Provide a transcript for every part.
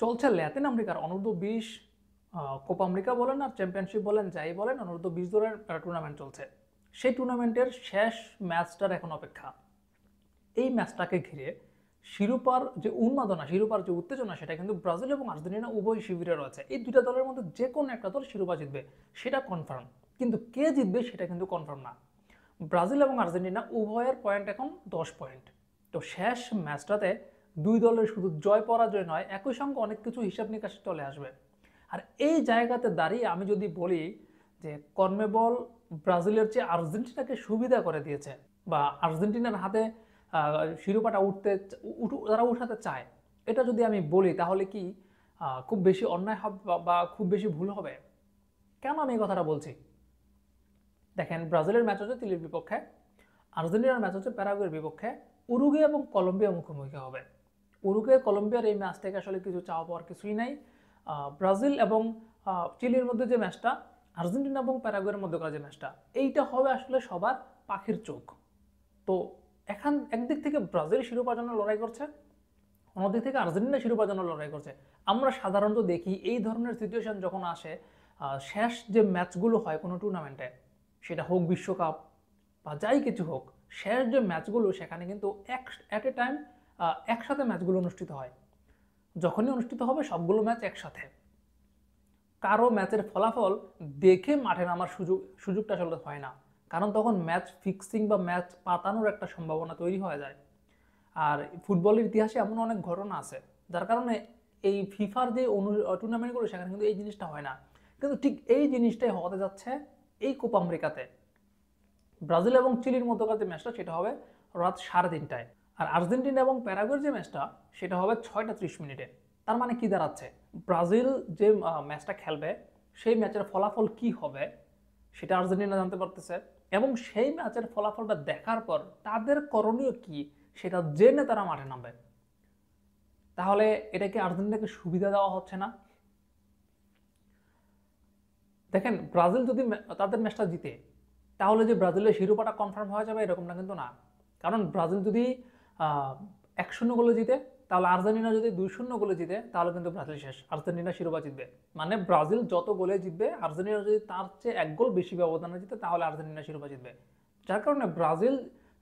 চলছে ল্যাতিন আমেরিকার অনূর্ধ্ব 20 কোপা আমেরিকা বলেন আর চ্যাম্পিয়নশিপ বলেন, যাই বলেন, অনূর্ধ্ব 20 দলের টুর্নামেন্ট চলছে। সেই টুর্নামেন্টের শেষ ম্যাচটার এখন অপেক্ষা। এই ম্যাচটাকে ঘিরে শিরোপার যে উন্মাদনা, শিরোপার যে উত্তেজনা, সেটা কিন্তু ব্রাজিল এবং আর্জেন্টিনা উভয় শিবিরে রয়েছে। এই দুইটা দলের মধ্যে যে কোনো একটা দল শিরোপা জিতবে, সেটা কনফার্ম। কিন্তু কে জিতবে সেটা কিন্তু কনফার্ম না। ব্রাজিল এবং আর্জেন্টিনা উভয়ের পয়েন্ট এখন 10 পয়েন্ট। তো শেষ ম্যাচটাতে দুই দলের শুধু জয় পরাজয় নয়, একই সঙ্গে অনেক কিছু হিসাব নিকাশ চলে আসবে। আর এই জায়গাতে দাঁড়িয়ে আমি যদি বলি যে কনমেবল ব্রাজিলের চেয়ে আর্জেন্টিনাকে সুবিধা করে দিয়েছে, বা আর্জেন্টিনার হাতে শিরোপাটা তারা উঠাতে চায়, এটা যদি আমি বলি তাহলে কি খুব বেশি অন্যায় হবে বা খুব বেশি ভুল হবে? কেন আমি এই কথাটা বলছি? দেখেন, ব্রাজিলের ম্যাচ হচ্ছে চিলির বিপক্ষে, আর্জেন্টিনার ম্যাচ হচ্ছে প্যারাগুয়ের বিপক্ষে। উরুগুয়ে এবং কলম্বিয়া মুখোমুখি হবে। উরুগুয়ে কলম্বিয়ার এই ম্যাচ থেকে আসলে কিছু চাওয়া পাওয়ার কিছুই নাই। ব্রাজিল এবং চিলির মধ্যে যে ম্যাচটা, আর্জেন্টিনা এবং প্যারাগুয়ের মধ্যকার যে ম্যাচটা, এইটা হবে আসলে সবার পাখির চোখ। তো এখন একদিক থেকে ব্রাজিল শিরোপার জন্য লড়াই করছে, অন্যদিক থেকে আর্জেন্টিনা শিরোপার জন্য লড়াই করছে। আমরা সাধারণত দেখি এই ধরনের সিচুয়েশন যখন আসে, শেষ যে ম্যাচগুলো হয় কোনো টুর্নামেন্টে, সেটা হোক বিশ্বকাপ বা যাই কিছু হোক, শেষ যে ম্যাচগুলো সেখানে কিন্তু অ্যাট এ টাইম একসাথে ম্যাচগুলো অনুষ্ঠিত হয়। যখনই অনুষ্ঠিত হবে সবগুলো ম্যাচ একসাথে। কারো ম্যাচের ফলাফল দেখে মাঠে নামার সুযোগটা আসলে হয় না, কারণ তখন ম্যাচ ফিক্সিং বা ম্যাচ পাতানোর একটা সম্ভাবনা তৈরি হয়ে যায়। আর ফুটবলের ইতিহাসে এমন অনেক ঘটনা আছে যার কারণে এই ফিফার যে টুর্নামেন্টগুলো, সেখানে কিন্তু এই জিনিসটা হয় না। কিন্তু ঠিক এই জিনিসটাই হতে যাচ্ছে এই কোপা আমেরিকাতে। ব্রাজিল এবং চিলির মধ্যকার যে ম্যাচটা, সেটা হবে রাত 3:30টায়। আর আর্জেন্টিনা এবং প্যারাগুয়ের যে ম্যাচটা, সেটা হবে 6টা 30 মিনিটে। তার মানে কি দাঁড়াচ্ছে, ব্রাজিল যে ম্যাচটা খেলবে, সেই ম্যাচের ফলাফল কি হবে সেটা আর্জেন্টিনা জানতে পারতেছে, এবং সেই ম্যাচের ফলাফলটা দেখার পর তাদের করণীয় কি সেটা জেনে তারা মাঠে নামবে। তাহলে এটা কি আর্জেন্টিনাকে সুবিধা দেওয়া হচ্ছে না? দেখেন, ব্রাজিল যদি তাদের ম্যাচটা জিতে, তাহলে যে ব্রাজিলের শিরোপাটা কনফার্ম হয়ে যাবে এরকমটা কিন্তু না। কারণ ব্রাজিল যদি 1-0 গোলে জিতে, তাহলে আর্জেন্টিনা যদি 2-0 গোলে জিতে, তাহলে কিন্তু ব্রাজিল শেষ, আর্জেন্টিনা শিরোপা জিতবে। মানে ব্রাজিল যত গোলে জিতবে, আর্জেন্টিনা যদি তার চেয়ে 1 গোল বেশি ব্যবধানে জিতে, তাহলে আর্জেন্টিনা শিরোপা জিতবে। যার কারণে ব্রাজিল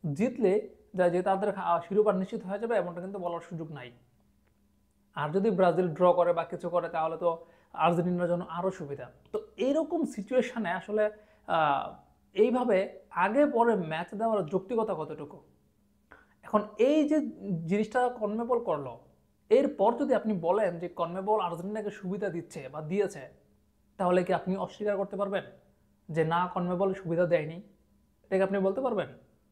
জিতলে যে তাদের শিরোপা নিশ্চিত হয়ে যাবে এমনটা কিন্তু বলার সুযোগ নাই। আর যদি ব্রাজিল ড্র করে বা কিছু করে, তাহলে তো আর্জেন্টিনার জন্য আরও সুবিধা। তো এইরকম সিচুয়েশনে আসলে এইভাবে আগে পরে ম্যাচ দেওয়ার যৌক্তিকতা কতটুকু? এখন এই যে জিনিসটা কনমেবল করলো, এরপর যদি আপনি বলেন যে কনমেবল আর্জেন্টিনাকে সুবিধা দিচ্ছে বা দিয়েছে, তাহলে কি আপনি অস্বীকার করতে পারবেন যে না, কনমেবল সুবিধা দেয়নি? এটাকে আপনি বলতে পারবেন?